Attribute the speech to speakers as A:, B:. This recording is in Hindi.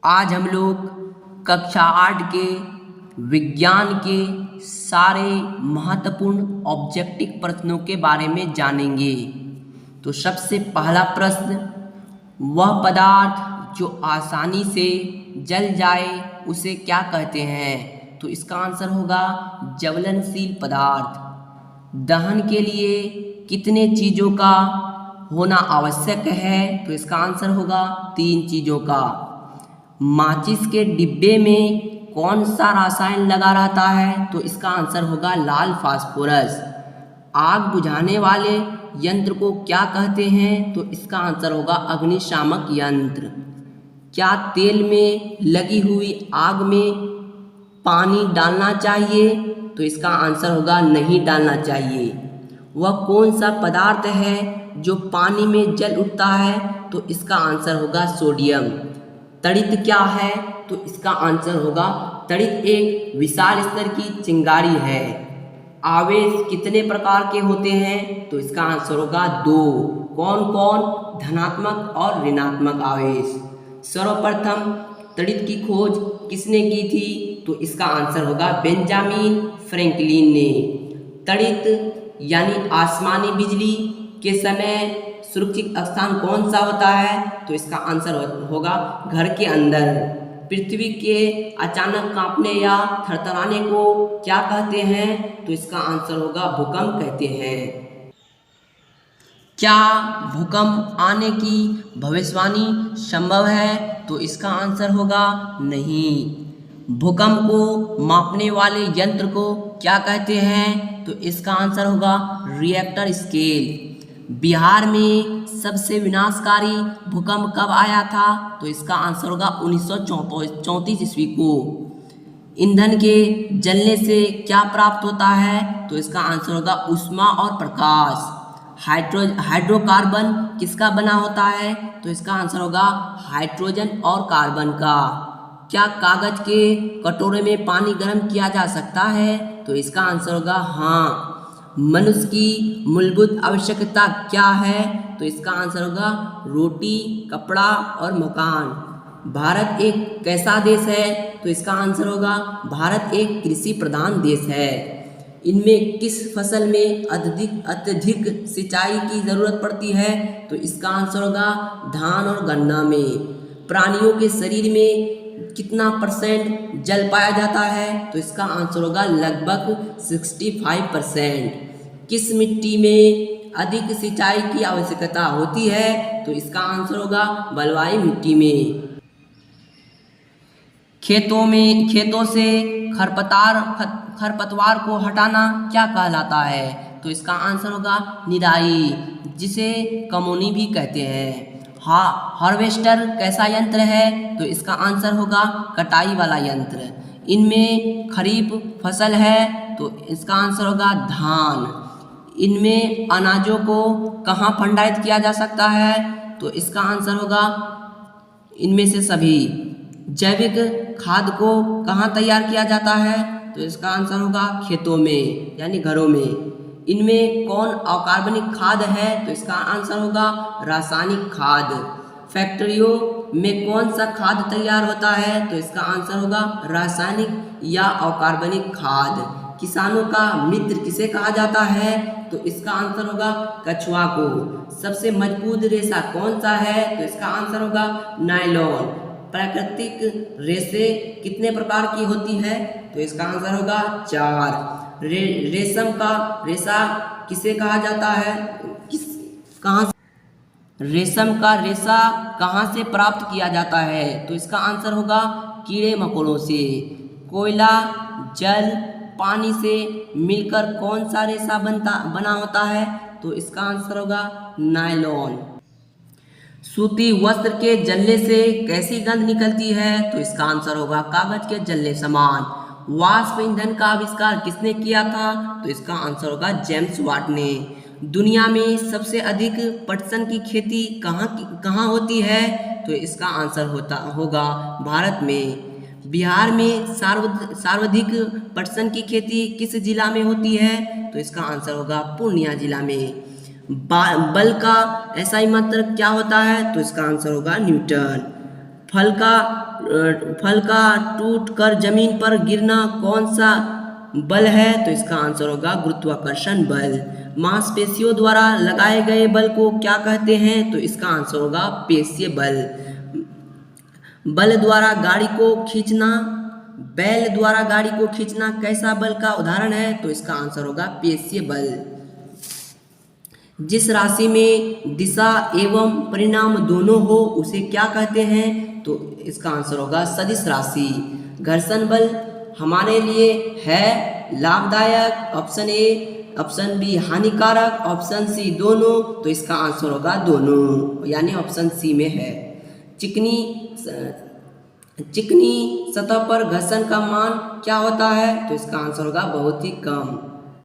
A: आज हम लोग कक्षा 8 के विज्ञान के सारे महत्वपूर्ण ऑब्जेक्टिव प्रश्नों के बारे में जानेंगे। तो सबसे पहला प्रश्न, वह पदार्थ जो आसानी से जल जाए उसे क्या कहते हैं? तो इसका आंसर होगा ज्वलनशील पदार्थ। दहन के लिए कितने चीज़ों का होना आवश्यक है? तो इसका आंसर होगा 3 चीज़ों का। माचिस के डिब्बे में कौन सा रसायन लगा रहता है? तो इसका आंसर होगा लाल फास्फोरस। आग बुझाने वाले यंत्र को क्या कहते हैं? तो इसका आंसर होगा अग्निशामक यंत्र। क्या तेल में लगी हुई आग में पानी डालना चाहिए? तो इसका आंसर होगा नहीं डालना चाहिए। वह कौन सा पदार्थ है जो पानी में जल उठता है? तो इसका आंसर होगा सोडियम। तड़ित क्या है? तो इसका आंसर होगा तड़ित एक विशाल स्तर की चिंगारी है। आवेश कितने प्रकार के होते हैं? तो इसका आंसर होगा 2। कौन कौन? धनात्मक और ऋणात्मक आवेश। सर्वप्रथम तड़ित की खोज किसने की थी? तो इसका आंसर होगा बेंजामिन फ्रैंकलिन ने। तड़ित यानी आसमानी बिजली के समय सुरक्षित स्थान कौन सा होता है? तो इसका आंसर होगा घर के अंदर। पृथ्वी के अचानक कांपने या थरथराने को क्या कहते हैं? तो इसका आंसर होगा भूकंप कहते हैं। क्या भूकंप आने की भविष्यवाणी संभव है? तो इसका आंसर होगा नहीं। भूकंप को मापने वाले यंत्र को क्या कहते हैं? तो इसका आंसर होगा रिएक्टर स्केल। बिहार में सबसे विनाशकारी भूकंप कब आया था? तो इसका आंसर होगा 1934 ईस्वी को। ईंधन के जलने से क्या प्राप्त होता है? तो इसका आंसर होगा ऊष्मा और प्रकाश। हाइड्रोकार्बन किसका बना होता है? तो इसका आंसर होगा हाइड्रोजन और कार्बन का। क्या कागज के कटोरे में पानी गर्म किया जा सकता है? तो इसका आंसर होगा हाँ। मनुष्य की मूलभूत आवश्यकता क्या है? तो इसका आंसर होगा रोटी, कपड़ा और मकान। भारत एक कैसा देश है? तो इसका आंसर होगा भारत एक कृषि प्रधान देश है। इनमें किस फसल में अत्यधिक सिंचाई की जरूरत पड़ती है? तो इसका आंसर होगा धान और गन्ना में। प्राणियों के शरीर में कितना % जल पाया जाता है? तो इसका आंसर होगा लगभग 65%। किस मिट्टी में अधिक सिंचाई की आवश्यकता होती है? तो इसका आंसर होगा बलुई मिट्टी में। खेतों से खरपतवार को हटाना क्या कहलाता है? तो इसका आंसर होगा निराई, जिसे कमौनी भी कहते हैं। हार्वेस्टर कैसा यंत्र है? तो इसका आंसर होगा कटाई वाला यंत्र। इनमें खरीफ फसल है तो इसका आंसर होगा धान। इनमें अनाजों को कहाँ भंडारित किया जा सकता है? तो इसका आंसर होगा इनमें से सभी। जैविक खाद को कहाँ तैयार किया जाता है? तो इसका आंसर होगा खेतों में यानी घरों में। इनमें कौन अकार्बनिक खाद है? तो इसका आंसर होगा रासायनिक खाद। फैक्ट्रियों में कौन सा खाद तैयार होता है? तो इसका आंसर होगा रासायनिक या अकार्बनिक खाद। किसानों का मित्र किसे कहा जाता है? तो इसका आंसर होगा कछुआ को। सबसे मजबूत रेशा कौन सा है? तो इसका आंसर होगा नायलॉन। प्राकृतिक रेशे कितने प्रकार की होती है? तो इसका आंसर होगा 4। रेशम का रेशा किसे कहा जाता है? रेशम का रेशा कहाँ से प्राप्त किया जाता है? तो इसका आंसर होगा कीड़े मकोड़ों से। कोयला जल पानी से मिलकर कौन सा रेशा बना होता है? तो इसका आंसर होगा नायलॉन। सूती वस्त्र के जलने से कैसी गंध निकलती है? तो इसका आंसर होगा कागज के जलने समान। वाष्प ईंधन का आविष्कार किसने किया था? तो इसका आंसर होगा जेम्स वाट ने। दुनिया में सबसे अधिक पटसन की खेती कहाँ होती है? तो इसका आंसर होगा भारत में। बिहार में सर्वाधिक पटसन की खेती किस जिला में होती है? तो इसका आंसर होगा पूर्णिया जिला में। बल का SI मात्रक क्या होता है? तो इसका आंसर होगा न्यूटन। फल का टूट कर जमीन पर गिरना कौन सा बल है? तो इसका आंसर होगा गुरुत्वाकर्षण बल। मांसपेशियों द्वारा लगाए गए बल को क्या कहते हैं? तो इसका आंसर होगा पेशीय बल। बल द्वारा गाड़ी को खींचना, बैल द्वारा गाड़ी को खींचना कैसा बल का उदाहरण है? तो इसका आंसर होगा पेशीय बल। जिस राशि में दिशा एवं परिणाम दोनों हो उसे क्या कहते हैं? तो इसका आंसर होगा सदिश राशि। घर्षण बल हमारे लिए है लाभदायक, ऑप्शन ए, ऑप्शन बी हानिकारक, ऑप्शन सी दोनों। तो इसका आंसर होगा दोनों, यानी ऑप्शन सी में है। चिकनी सतह पर घर्षण का मान क्या होता है? तो इसका आंसर होगा बहुत ही कम।